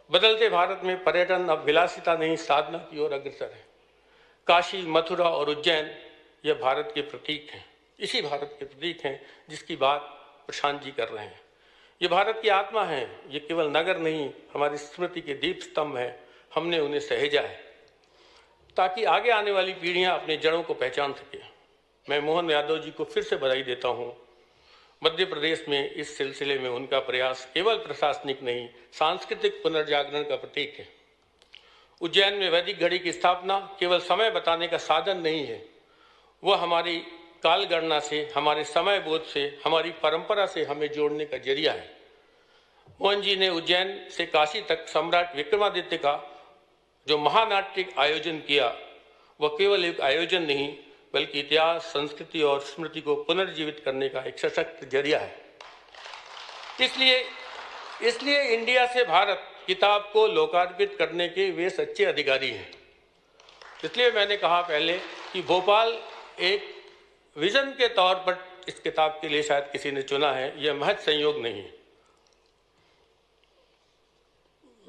बदलते भारत में पर्यटन अब विलासिता नहीं, साधना की ओर अग्रसर है। काशी, मथुरा और उज्जैन यह भारत के प्रतीक हैं, इसी भारत के प्रतीक हैं जिसकी बात प्रशांत जी कर रहे हैं। ये भारत की आत्मा है, ये केवल नगर नहीं, हमारी स्मृति के दीप स्तंभ हैं। हमने उन्हें सहेजा है ताकि आगे आने वाली पीढ़ियां अपनी जड़ों को पहचान सके। मैं मोहन यादव जी को फिर से बधाई देता हूं। मध्य प्रदेश में इस सिलसिले में उनका प्रयास केवल प्रशासनिक नहीं, सांस्कृतिक पुनर्जागरण का प्रतीक है। उज्जैन में वैदिक घड़ी की स्थापना केवल समय बताने का साधन नहीं है, वह हमारी काल गणना से, हमारे समय बोध से, हमारी परंपरा से हमें जोड़ने का जरिया है। मोहन जी ने उज्जैन से काशी तक सम्राट विक्रमादित्य का जो महानाट्यिक आयोजन किया, वह केवल एक आयोजन नहीं बल्कि इतिहास, संस्कृति और स्मृति को पुनर्जीवित करने का एक सशक्त जरिया है। इसलिए इंडिया से भारत किताब को लोकार्पित करने के वे सच्चे अधिकारी हैं। इसलिए मैंने कहा पहले कि भोपाल एक विजन के तौर पर इस किताब के लिए शायद किसी ने चुना है, यह महज संयोग नहीं है।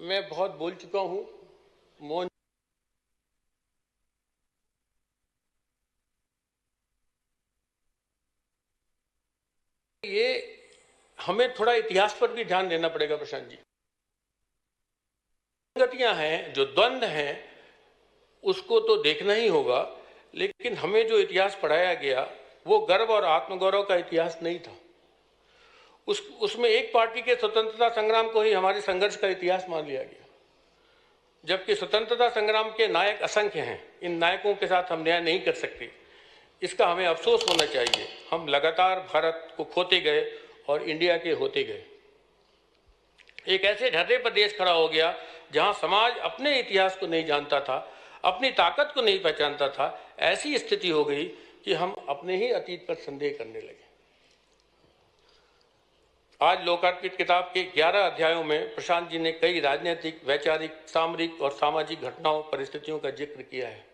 मैं बहुत बोल चुका हूं। मोहन ये हमें थोड़ा इतिहास पर भी ध्यान देना पड़ेगा प्रशांत जी। संगतियां हैं, जो द्वंद्व हैं, उसको तो देखना ही होगा, लेकिन हमें जो इतिहास पढ़ाया गया वो गर्व और आत्मगौरव का इतिहास नहीं था। उसमें एक पार्टी के स्वतंत्रता संग्राम को ही हमारे संघर्ष का इतिहास मान लिया गया, जबकि स्वतंत्रता संग्राम के नायक असंख्य हैं। इन नायकों के साथ हम न्याय नहीं कर सकते, इसका हमें अफसोस होना चाहिए। हम लगातार भारत को खोते गए और इंडिया के होते गए। एक ऐसे ढर्रे पर देश खड़ा हो गया जहां समाज अपने इतिहास को नहीं जानता था, अपनी ताकत को नहीं पहचानता था। ऐसी स्थिति हो गई कि हम अपने ही अतीत पर संदेह करने लगे। आज लोकार्पित किताब के 11 अध्यायों में प्रशांत जी ने कई राजनीतिक, वैचारिक, सामरिक और सामाजिक घटनाओं, परिस्थितियों का जिक्र किया है।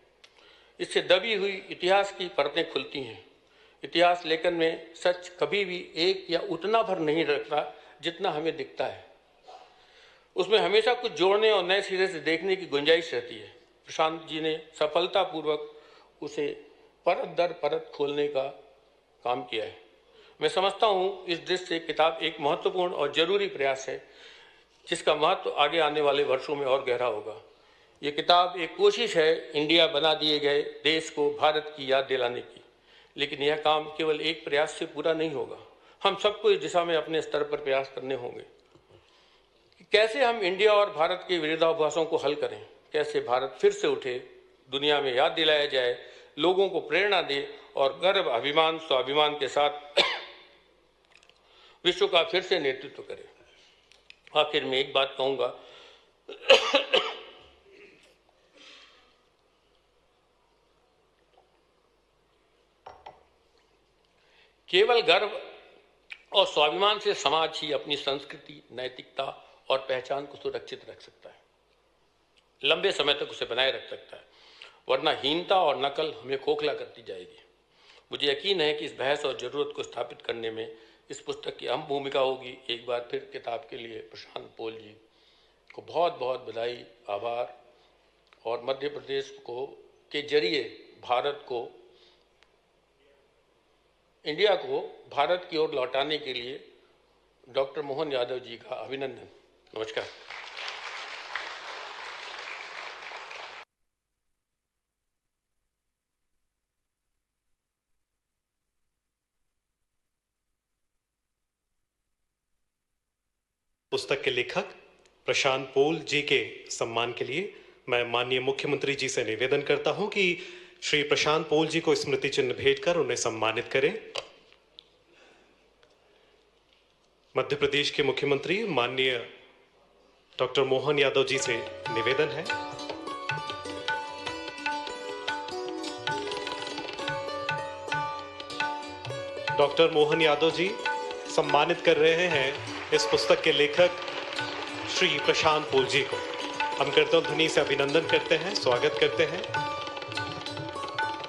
इससे दबी हुई इतिहास की परतें खुलती हैं। इतिहास लेखन में सच कभी भी एक या उतना भर नहीं रखता जितना हमें दिखता है। उसमें हमेशा कुछ जोड़ने और नए सिरे से देखने की गुंजाइश रहती है। प्रशांत जी ने सफलतापूर्वक उसे परत दर परत खोलने का काम किया है। मैं समझता हूँ इस दृष्टि से किताब एक महत्वपूर्ण और जरूरी प्रयास है, जिसका महत्व आगे आने वाले वर्षों में और गहरा होगा। ये किताब एक कोशिश है इंडिया बना दिए गए देश को भारत की याद दिलाने की, लेकिन यह काम केवल एक प्रयास से पूरा नहीं होगा। हम सबको इस दिशा में अपने स्तर पर प्रयास करने होंगे कि कैसे हम इंडिया और भारत के विरोधाभासों को हल करें, कैसे भारत फिर से उठे, दुनिया में याद दिलाया जाए, लोगों को प्रेरणा दे और गर्व, अभिमान, स्वाभिमान के साथ विश्व का फिर से नेतृत्व करे। आखिर में एक बात कहूंगा, केवल गर्व और स्वाभिमान से समाज ही अपनी संस्कृति, नैतिकता और पहचान को सुरक्षित रख सकता है, लंबे समय तक उसे बनाए रख सकता है, वरना हीनता और नकल हमें खोखला करती जाएगी। मुझे यकीन है कि इस बहस और ज़रूरत को स्थापित करने में इस पुस्तक की अहम भूमिका होगी। एक बार फिर किताब के लिए प्रशांत पोल जी को बहुत बहुत बधाई, आभार, और मध्य प्रदेश को के जरिए भारत को, इंडिया को भारत की ओर लौटाने के लिए डॉक्टर मोहन यादव जी का अभिनंदन। नमस्कार। पुस्तक के लेखक प्रशांत पोल जी के सम्मान के लिए मैं माननीय मुख्यमंत्री जी से निवेदन करता हूं कि श्री प्रशांत पोल जी को स्मृति चिन्ह भेंट कर उन्हें सम्मानित करें। मध्य प्रदेश के मुख्यमंत्री माननीय डॉक्टर मोहन यादव जी से निवेदन है। डॉक्टर मोहन यादव जी सम्मानित कर रहे हैं इस पुस्तक के लेखक श्री प्रशांत पोल जी को। हम करतल ध्वनि से अभिनंदन करते हैं, स्वागत करते हैं।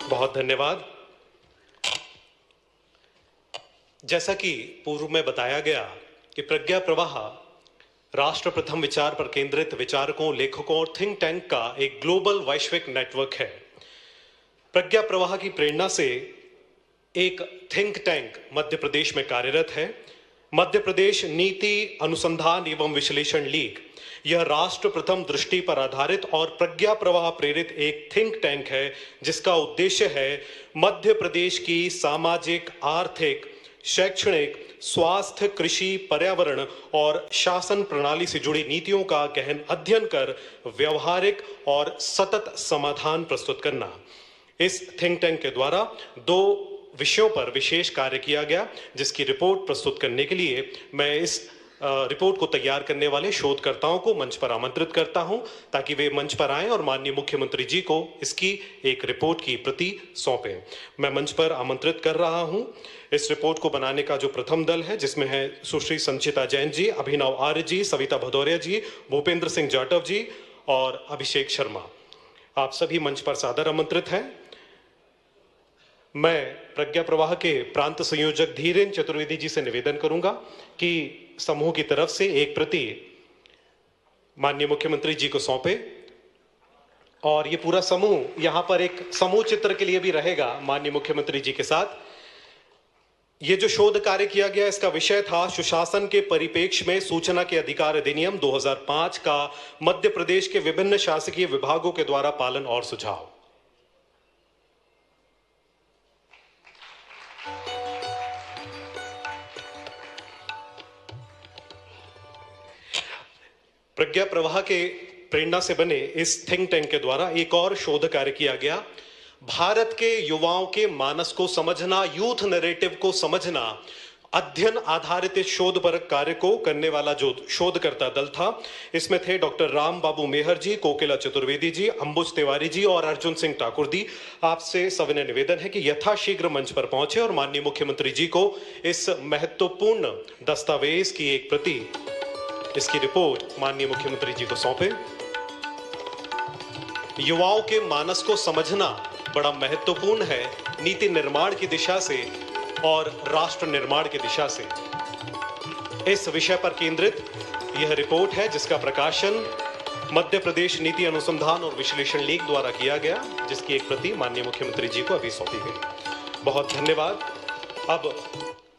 बहुत धन्यवाद। जैसा कि पूर्व में बताया गया कि प्रज्ञा प्रवाह राष्ट्र प्रथम विचार पर केंद्रित विचारकों, लेखकों और थिंक टैंक का एक ग्लोबल वैश्विक नेटवर्क है। प्रज्ञा प्रवाह की प्रेरणा से एक थिंक टैंक मध्य प्रदेश में कार्यरत है, मध्य प्रदेश नीति अनुसंधान एवं विश्लेषण लीग। यह राष्ट्र प्रथम दृष्टि पर आधारित और प्रज्ञा प्रवाह प्रेरित एक थिंक टैंक है, जिसका उद्देश्य है मध्य प्रदेश की सामाजिक, आर्थिक, शैक्षणिक, स्वास्थ्य, कृषि, पर्यावरण और शासन प्रणाली से जुड़ी नीतियों का गहन अध्ययन कर व्यवहारिक और सतत समाधान प्रस्तुत करना। इस थिंक टैंक के द्वारा 2 विषयों पर विशेष कार्य किया गया, जिसकी रिपोर्ट प्रस्तुत करने के लिए मैं इस रिपोर्ट को तैयार करने वाले शोधकर्ताओं को मंच पर आमंत्रित करता हूं, ताकि वे मंच पर आएं और माननीय मुख्यमंत्री जी को इसकी एक रिपोर्ट की प्रति सौंपें। मैं मंच पर आमंत्रित कर रहा हूं इस रिपोर्ट को बनाने का जो प्रथम दल है, जिसमें है सुश्री संचिता जैन जी, अभिनव आर्य जी, सविता भदौरिया जी, भूपेंद्र सिंह जाटव जी और अभिषेक शर्मा। आप सभी मंच पर सादर आमंत्रित हैं। मैं प्रज्ञा प्रवाह के प्रांत संयोजक धीरेन्द्र चतुर्वेदी जी से निवेदन करूंगा कि समूह की तरफ से एक प्रति माननीय मुख्यमंत्री जी को सौंपे, और ये पूरा समूह यहां पर एक समूह चित्र के लिए भी रहेगा माननीय मुख्यमंत्री जी के साथ। ये जो शोध कार्य किया गया, इसका विषय था सुशासन के परिप्रेक्ष्य में सूचना के अधिकार अधिनियम 2005 का मध्य प्रदेश के विभिन्न शासकीय विभागों के द्वारा पालन और सुझाव। प्रज्ञा प्रवाह के प्रेरणा से बने इस थिंक टैंक के द्वारा एक और शोध कार्य किया गया। भारत के युवाओं के मानस को समझना, यूथ नैरेटिव को समझना, अध्ययन आधारित इस शोध पर कार्य को करने वाला जो शोधकर्ता दल था, इसमें थे डॉक्टर राम बाबू मेहर जी, कोकिला चतुर्वेदी जी, अंबुज तिवारी जी और अर्जुन सिंह ठाकुर जी। आपसे सविनय निवेदन है कि यथाशीघ्र मंच पर पहुंचे और माननीय मुख्यमंत्री जी को इस महत्वपूर्ण दस्तावेज की एक प्रति, इसकी रिपोर्ट माननीय मुख्यमंत्री जी को सौंपे। युवाओं के मानस को समझना बड़ा महत्वपूर्ण है नीति निर्माण की दिशा से और राष्ट्र निर्माण की दिशा से। इस विषय पर केंद्रित यह रिपोर्ट है, जिसका प्रकाशन मध्य प्रदेश नीति अनुसंधान और विश्लेषण लीग द्वारा किया गया, जिसकी एक प्रति माननीय मुख्यमंत्री जी को अभी सौंपी गई। बहुत धन्यवाद। अब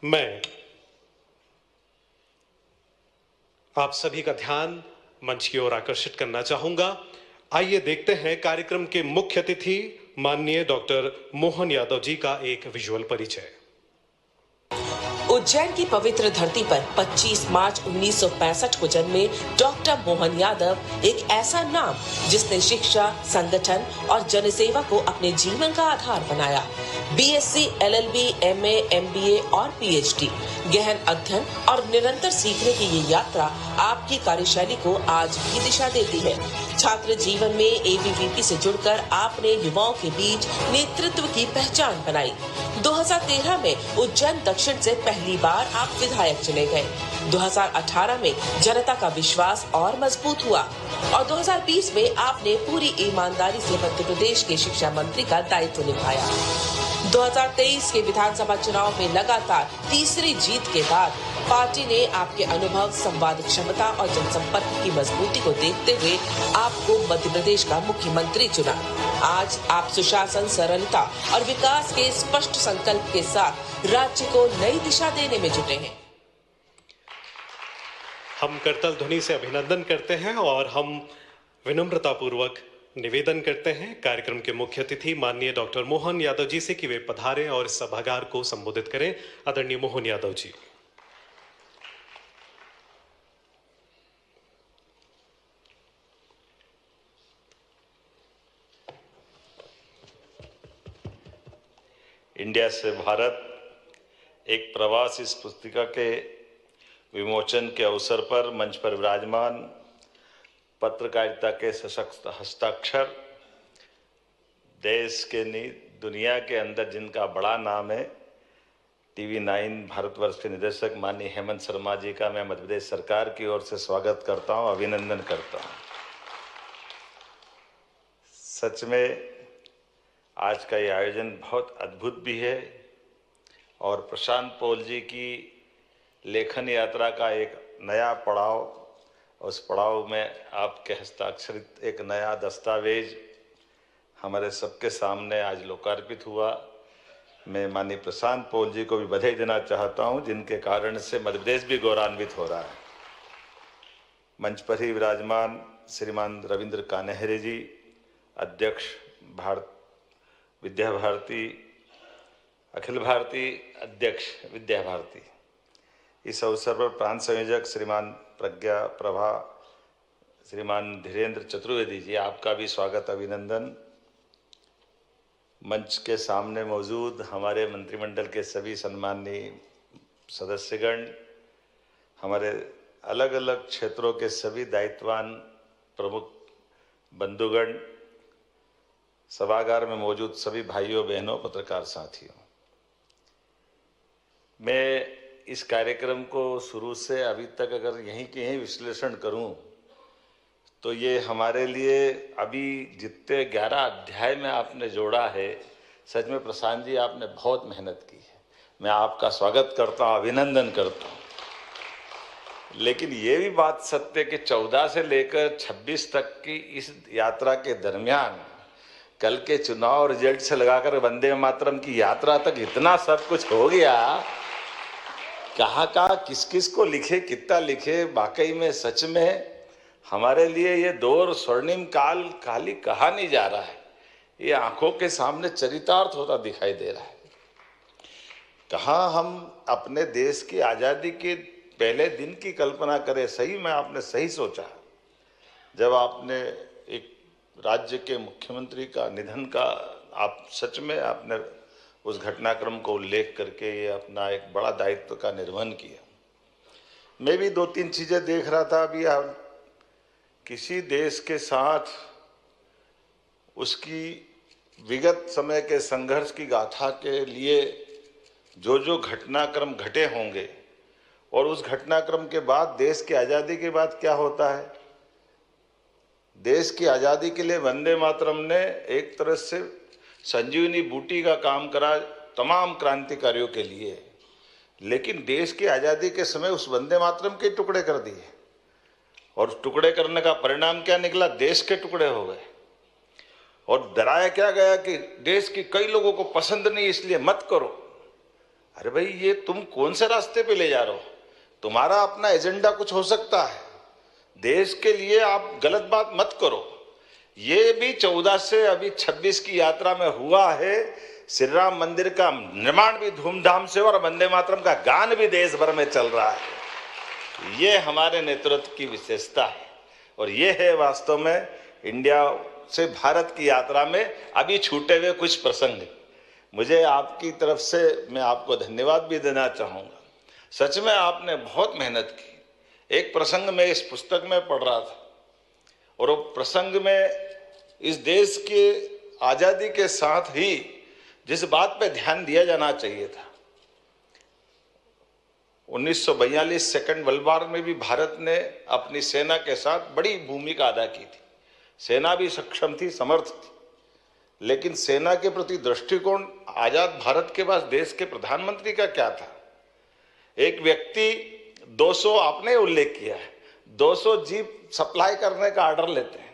मैं आप सभी का ध्यान मंच की ओर आकर्षित करना चाहूंगा। आइए देखते हैं कार्यक्रम के मुख्य अतिथि माननीय डॉक्टर मोहन यादव जी का एक विजुअल परिचय। उज्जैन की पवित्र धरती पर 25 मार्च 1965 को जन्मे डॉक्टर मोहन यादव एक ऐसा नाम जिसने शिक्षा, संगठन और जनसेवा को अपने जीवन का आधार बनाया। बीएससी, एलएलबी, एमए, एमबीए और पीएचडी, गहन अध्ययन और निरंतर सीखने की ये यात्रा आपकी कार्यशैली को आज भी दिशा देती है। छात्र जीवन में एबीवीपी से जुड़कर आपने युवाओं के बीच नेतृत्व की पहचान बनाई। 2013 में उज्जैन दक्षिण से पहली बार आप विधायक चुने गए। 2018 में जनता का विश्वास और मजबूत हुआ और 2020 में आपने पूरी ईमानदारी से मध्य प्रदेश के शिक्षा मंत्री का दायित्व निभाया। 2023 के विधानसभा चुनाव में लगातार तीसरी जीत के बाद पार्टी ने आपके अनुभव, संवाद क्षमता और जनसंपर्क की मजबूती को देखते हुए आपको मध्य प्रदेश का मुख्यमंत्री चुना। आज आप सुशासन, सरलता और विकास के स्पष्ट संकल्प के साथ राज्य को नई दिशा देने में जुटे हैं। हम करतल ध्वनि से अभिनंदन करते हैं और हम विनम्रता पूर्वक निवेदन करते हैं कार्यक्रम के मुख्य अतिथि माननीय डॉक्टर मोहन यादव जी से कि वे पधारें और इस सभागार को संबोधित करें। आदरणीय मोहन यादव जी। इंडिया से भारत एक प्रवास इस पुस्तिका के विमोचन के अवसर पर मंच पर विराजमान पत्रकारिता के सशक्त हस्ताक्षर, देश के नहीं दुनिया के अंदर जिनका बड़ा नाम है, टीवी 9 भारतवर्ष के निदेशक माननीय हेमंत शर्मा जी का मैं मध्य प्रदेश सरकार की ओर से स्वागत करता हूं, अभिनंदन करता हूं। सच में आज का ये आयोजन बहुत अद्भुत भी है और प्रशांत पॉल जी की लेखन यात्रा का एक नया पड़ाव उस पड़ाव में आपके हस्ताक्षरित एक नया दस्तावेज हमारे सबके सामने आज लोकार्पित हुआ। मैं माननीय प्रशांत पॉल जी को भी बधाई देना चाहता हूं, जिनके कारण से मध्य प्रदेश भी गौरवान्वित हो रहा है। मंच पर ही विराजमान श्रीमान रविंद्र कान्हेरे जी, अध्यक्ष विद्या भारती, अखिल भारतीय अध्यक्ष विद्या भारती। इस अवसर पर प्रांत संयोजक श्रीमान प्रज्ञा प्रभा, श्रीमान धीरेन्द्र चतुर्वेदी जी, आपका भी स्वागत, अभिनंदन। मंच के सामने मौजूद हमारे मंत्रिमंडल के सभी सम्माननीय सदस्यगण, हमारे अलग अलग क्षेत्रों के सभी दायित्ववान प्रमुख बंधुगण, सभागार में मौजूद सभी भाइयों बहनों, पत्रकार साथियों, मैं इस कार्यक्रम को शुरू से अभी तक अगर यहीं के यहीं विश्लेषण करूं तो ये हमारे लिए अभी जितने 11 अध्याय में आपने जोड़ा है, सच में प्रशांत जी आपने बहुत मेहनत की है। मैं आपका स्वागत करता हूं, अभिनंदन करता हूं। लेकिन ये भी बात सत्य कि 14 से लेकर 26 तक की इस यात्रा के दरमियान कल के चुनाव रिजल्ट से लगाकर वंदे मातरम की यात्रा तक इतना सब कुछ हो गया, कहाँ किस किस को लिखे, कितना लिखे। वाकई में सच में हमारे लिए ये दौर स्वर्णिम काल खाली कहा नहीं जा रहा है, ये आंखों के सामने चरितार्थ होता दिखाई दे रहा है। कहाँ हम अपने देश की आज़ादी के पहले दिन की कल्पना करें। सही में आपने सही सोचा, जब आपने एक राज्य के मुख्यमंत्री का निधन का आप सच में आपने उस घटनाक्रम को उल्लेख करके ये अपना एक बड़ा दायित्व का निर्वहन किया। मैं भी 2-3 चीज़ें देख रहा था। अभी किसी देश के साथ उसकी विगत समय के संघर्ष की गाथा के लिए जो जो घटनाक्रम घटे होंगे और उस घटनाक्रम के बाद देश की आज़ादी के बाद क्या होता है। देश की आज़ादी के लिए वंदे मातरम ने एक तरह से संजीवनी बूटी का काम करा तमाम क्रांतिकारियों के लिए, लेकिन देश की आज़ादी के समय उस वंदे मातरम के टुकड़े कर दिए और टुकड़े करने का परिणाम क्या निकला, देश के टुकड़े हो गए। और डराया क्या गया कि देश के कई लोगों को पसंद नहीं इसलिए मत करो। अरे भाई, ये तुम कौन से रास्ते पे ले जा रहे हो? तुम्हारा अपना एजेंडा कुछ हो सकता है, देश के लिए आप गलत बात मत करो। ये भी 14 से अभी 26 की यात्रा में हुआ है। श्री राम मंदिर का निर्माण भी धूमधाम से और वंदे मातरम का गान भी देश भर में चल रहा है। ये हमारे नेतृत्व की विशेषता है और ये है वास्तव में इंडिया से भारत की यात्रा में अभी छूटे हुए कुछ प्रसंग। मुझे आपकी तरफ से मैं आपको धन्यवाद भी देना चाहूँगा। सच में आपने बहुत मेहनत की। एक प्रसंग में इस पुस्तक में पढ़ रहा था और वो प्रसंग में इस देश के आज़ादी के साथ ही जिस बात पे ध्यान दिया जाना चाहिए था, 1942 सेकंड वर्ल्ड वॉर में भी भारत ने अपनी सेना के साथ बड़ी भूमिका अदा की थी। सेना भी सक्षम थी, समर्थ थी, लेकिन सेना के प्रति दृष्टिकोण आजाद भारत के पास देश के प्रधानमंत्री का क्या था। एक व्यक्ति 200, आपने उल्लेख किया है, 200 जीप सप्लाई करने का ऑर्डर लेते हैं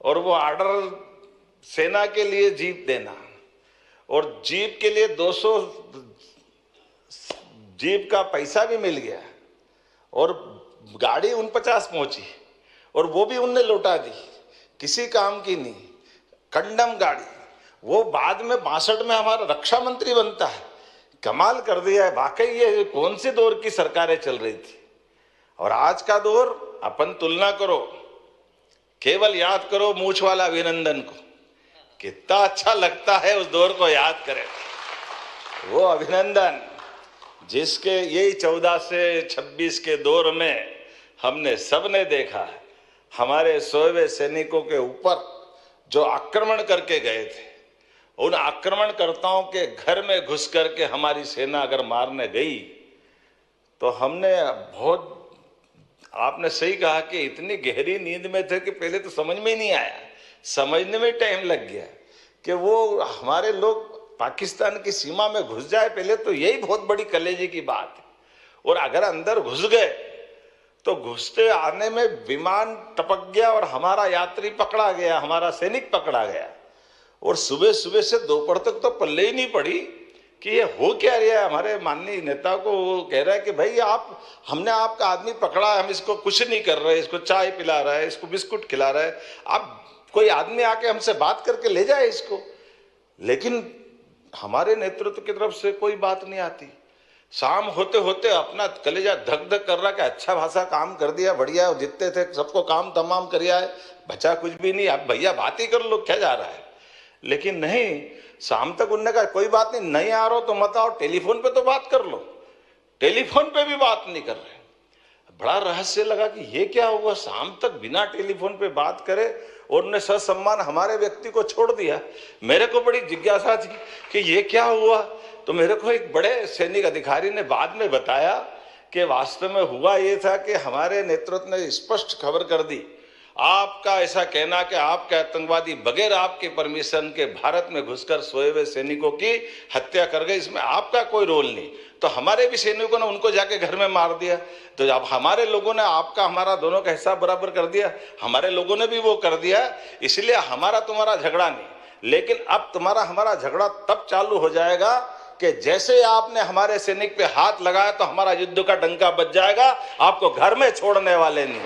और वो ऑर्डर सेना के लिए जीप देना और जीप के लिए 200 जीप का पैसा भी मिल गया और गाड़ी 49 पहुंची और वो भी उनने लौटा दी, किसी काम की नहीं, कंडम गाड़ी। वो बाद में 62 में हमारा रक्षा मंत्री बनता है। कमाल कर दिया है। वाकई ये कौन से दौर की सरकारें चल रही थी और आज का दौर। अपन तुलना करो, केवल याद करो मूछ वाला अभिनंदन को, कितना अच्छा लगता है उस दौर को याद करें। वो अभिनंदन जिसके यही 14 से 26 के दौर में हमने सबने देखा है, हमारे सोए हुए सैनिकों के ऊपर जो आक्रमण करके गए थे, उन आक्रमणकर्ताओं के घर में घुस करके हमारी सेना अगर मारने गई तो हमने बहुत, आपने सही कहा कि इतनी गहरी नींद में थे कि पहले तो समझ में ही नहीं आया, समझने में टाइम लग गया कि वो हमारे लोग पाकिस्तान की सीमा में घुस जाए। पहले तो यही बहुत बड़ी कलेजे की बात है और अगर अंदर घुस गए तो घुसते आने में विमान टपक गया और हमारा यात्री पकड़ा गया, हमारा सैनिक पकड़ा गया। और सुबह सुबह से दोपहर तक तो पल्ले ही नहीं पड़ी कि ये हो क्या रहा है। हमारे माननीय नेता को वो कह रहा है कि भाई हमने आपका आदमी पकड़ा है, हम इसको कुछ नहीं कर रहे, इसको चाय पिला रहा है, इसको बिस्कुट खिला रहा है, आप कोई आदमी आके हमसे बात करके ले जाए इसको। लेकिन हमारे नेतृत्व की तरफ से कोई बात नहीं आती। शाम होते होते अपना कलेजा धक धक कर रहा कि अच्छा भाषा काम कर दिया, बढ़िया, जितने थे सबको काम तमाम करिया है, बचा कुछ भी नहीं, आप भैया बात ही कर लो, क्या जा रहा है। लेकिन नहीं, शाम तक उनने कहा कोई बात नहीं आ रहा हो तो मत आओ, टेलीफोन पे तो बात कर लो। टेलीफोन पे भी बात नहीं कर रहे। बड़ा रहस्य लगा कि ये क्या हुआ, शाम तक बिना टेलीफोन पे बात करे और उन्होंने ससम्मान हमारे व्यक्ति को छोड़ दिया। मेरे को बड़ी जिज्ञासा थी कि ये क्या हुआ। तो मेरे को एक बड़े सैनिक अधिकारी ने बाद में बताया कि वास्तव में हुआ ये था कि हमारे नेतृत्व ने स्पष्ट खबर कर दी, आपका ऐसा कहना कि आपके आतंकवादी बगैर आपके परमिशन के भारत में घुसकर सोए हुए सैनिकों की हत्या कर गए, इसमें आपका कोई रोल नहीं। तो हमारे भी सैनिकों ने उनको जाके घर में मार दिया। तो अब हमारे लोगों ने आपका हमारा दोनों का हिसाब बराबर कर दिया, हमारे लोगों ने भी वो कर दिया। इसलिए हमारा तुम्हारा झगड़ा नहीं, लेकिन अब तुम्हारा हमारा झगड़ा तब चालू हो जाएगा कि जैसे आपने हमारे सैनिक पे हाथ लगाया तो हमारा युद्ध का डंका बज जाएगा, आपको घर में छोड़ने वाले नहीं,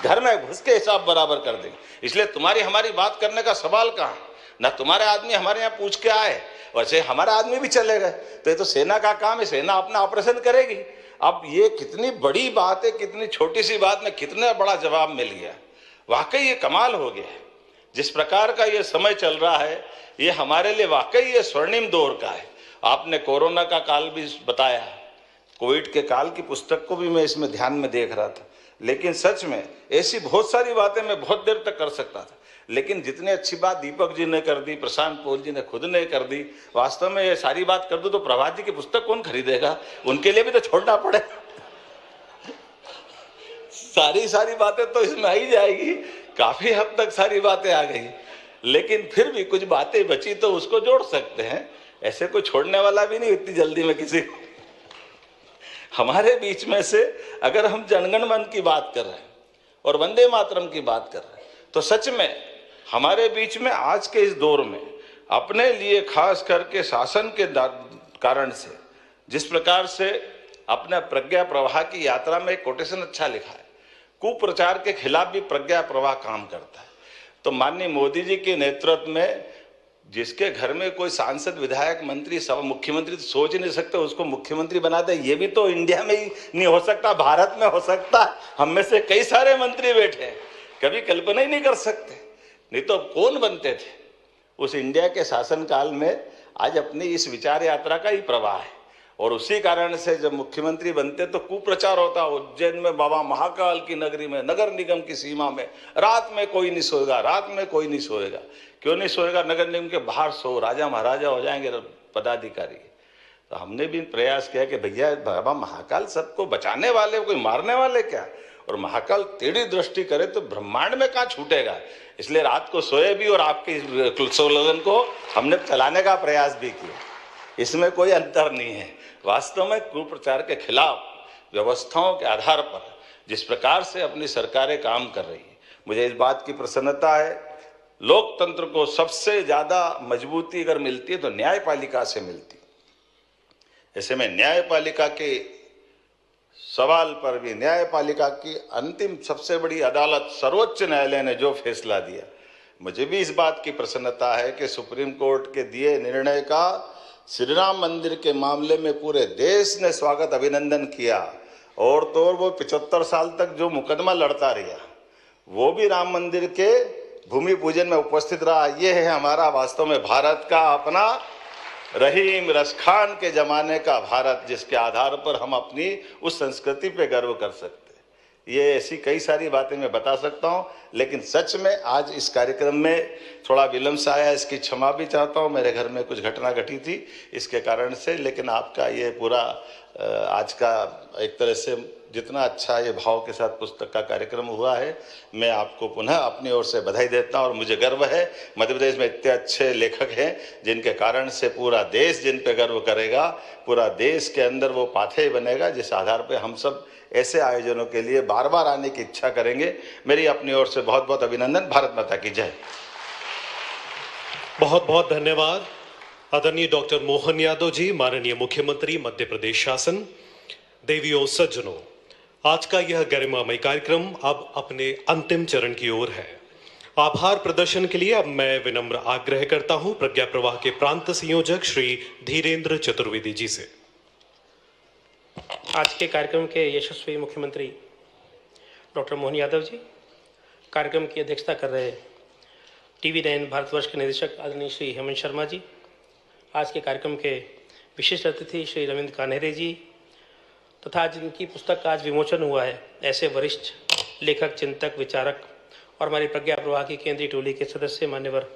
घर में घुस के हिसाब बराबर कर देंगे। इसलिए तुम्हारी हमारी बात करने का सवाल कहाँ, ना तुम्हारे आदमी हमारे यहाँ पूछ के आए, वैसे हमारे आदमी भी चले गए। तो ये तो सेना का काम है, सेना अपना ऑपरेशन करेगी। अब ये कितनी बड़ी बात है, कितनी छोटी सी बात में कितना बड़ा जवाब मिल गया। वाकई ये कमाल हो गया है। जिस प्रकार का ये समय चल रहा है, ये हमारे लिए वाकई ये स्वर्णिम दौर का है। आपने कोरोना का काल भी बताया, कोविड के काल की पुस्तक को भी मैं इसमें ध्यान में देख रहा था। लेकिन सच में ऐसी बहुत सारी बातें मैं बहुत देर तक कर सकता था, लेकिन जितनी अच्छी बात दीपक जी ने कर दी, प्रशांत पोल जी ने खुद ने कर दी, वास्तव में ये सारी बात कर दूं तो प्रभात जी की पुस्तक कौन खरीदेगा, उनके लिए भी तो छोड़ना पड़े। सारी बातें तो इसमें आ ही जाएगी, काफी हद तक सारी बातें आ गई, लेकिन फिर भी कुछ बातें बची तो उसको जोड़ सकते हैं। ऐसे कोई छोड़ने वाला भी नहीं इतनी जल्दी में किसी को। हमारे बीच में से अगर हम जनगण मन की बात कर रहे हैं और वंदे मातरम की बात कर रहे हैं, तो सच में हमारे बीच में आज के इस दौर में अपने लिए खास करके शासन के कारण से जिस प्रकार से अपने प्रज्ञा प्रवाह की यात्रा में एक कोटेशन अच्छा लिखा है, कुप्रचार के खिलाफ भी प्रज्ञा प्रवाह काम करता है। तो माननीय मोदी जी के नेतृत्व में जिसके घर में कोई सांसद, विधायक, मंत्री, सब मुख्यमंत्री तो सोच ही नहीं सकते उसको मुख्यमंत्री बना दे, ये भी तो इंडिया में ही नहीं हो सकता, भारत में हो सकता है। हम में से कई सारे मंत्री बैठे हैं, कभी कल्पना ही नहीं कर सकते, नहीं तो कौन बनते थे उस इंडिया के शासनकाल में। आज अपनी इस विचार यात्रा का ही प्रवाह है और उसी कारण से जब मुख्यमंत्री बनते तो कुप्रचार होता। उज्जैन में बाबा महाकाल की नगरी में, नगर निगम की सीमा में रात में कोई नहीं सोएगा, रात में कोई नहीं सोएगा। क्यों नहीं सोएगा? नगर निगम के बाहर सो, राजा महाराजा हो जाएंगे पदाधिकारी। तो हमने भी प्रयास किया कि भैया बाबा महाकाल सबको बचाने वाले, कोई मारने वाले क्या, और महाकाल टेढ़ी दृष्टि करे तो ब्रह्मांड में कहाँ छूटेगा। इसलिए रात को सोए भी और आपके स्लोगन को हमने चलाने का प्रयास भी किया। इसमें कोई अंतर नहीं है। वास्तव में कुप्रचार के खिलाफ व्यवस्थाओं के आधार पर जिस प्रकार से अपनी सरकारें काम कर रही है, मुझे इस बात की प्रसन्नता है। लोकतंत्र को सबसे ज्यादा मजबूती अगर मिलती है तो न्यायपालिका से मिलती है। ऐसे में न्यायपालिका के सवाल पर भी न्यायपालिका की अंतिम सबसे बड़ी अदालत सर्वोच्च न्यायालय ने जो फैसला दिया, मुझे भी इस बात की प्रसन्नता है कि सुप्रीम कोर्ट के दिए निर्णय का श्री राम मंदिर के मामले में पूरे देश ने स्वागत, अभिनंदन किया। और तो और वो 75 साल तक जो मुकदमा लड़ता रहा, वो भी राम मंदिर के भूमि पूजन में उपस्थित रहा। ये है हमारा वास्तव में भारत का अपना रहीम रसखान के जमाने का भारत, जिसके आधार पर हम अपनी उस संस्कृति पे गर्व कर सकते हैं। ये ऐसी कई सारी बातें मैं बता सकता हूँ, लेकिन सच में आज इस कार्यक्रम में थोड़ा विलम्ब से आया, इसकी क्षमा भी चाहता हूँ। मेरे घर में कुछ घटना घटी थी इसके कारण से, लेकिन आपका ये पूरा आज का एक तरह से जितना अच्छा ये भाव के साथ पुस्तक का कार्यक्रम हुआ है, मैं आपको पुनः अपनी ओर से बधाई देता हूं और मुझे गर्व है मध्य प्रदेश में इतने अच्छे लेखक हैं जिनके कारण से पूरा देश जिन पे गर्व करेगा, पूरा देश के अंदर वो पाथेय बनेगा जिस आधार पे हम सब ऐसे आयोजनों के लिए बार बार आने की इच्छा करेंगे। मेरी अपनी ओर से बहुत बहुत अभिनंदन। भारत माता की जय। बहुत बहुत धन्यवाद आदरणीय डॉक्टर मोहन यादव जी, माननीय मुख्यमंत्री मध्य प्रदेश शासन। देवियों सज्जनों, आज का यह गरिमामय कार्यक्रम अब अपने अंतिम चरण की ओर है। आभार प्रदर्शन के लिए अब मैं विनम्र आग्रह करता हूं प्रज्ञा प्रवाह के प्रांत संयोजक श्री धीरेन्द्र चतुर्वेदी जी से। आज के कार्यक्रम के यशस्वी मुख्यमंत्री डॉक्टर मोहन यादव जी, कार्यक्रम की अध्यक्षता कर रहे TV9 भारतवर्ष के निदेशक आदरणीय श्री हेमंत शर्मा जी, आज के कार्यक्रम के विशिष्ट अतिथि श्री रविंद्र कान्हेरे जी तथा जिनकी पुस्तक का आज विमोचन हुआ है, ऐसे वरिष्ठ लेखक, चिंतक, विचारक और हमारी प्रज्ञा प्रवाह की केंद्रीय टोली के सदस्य मान्यवर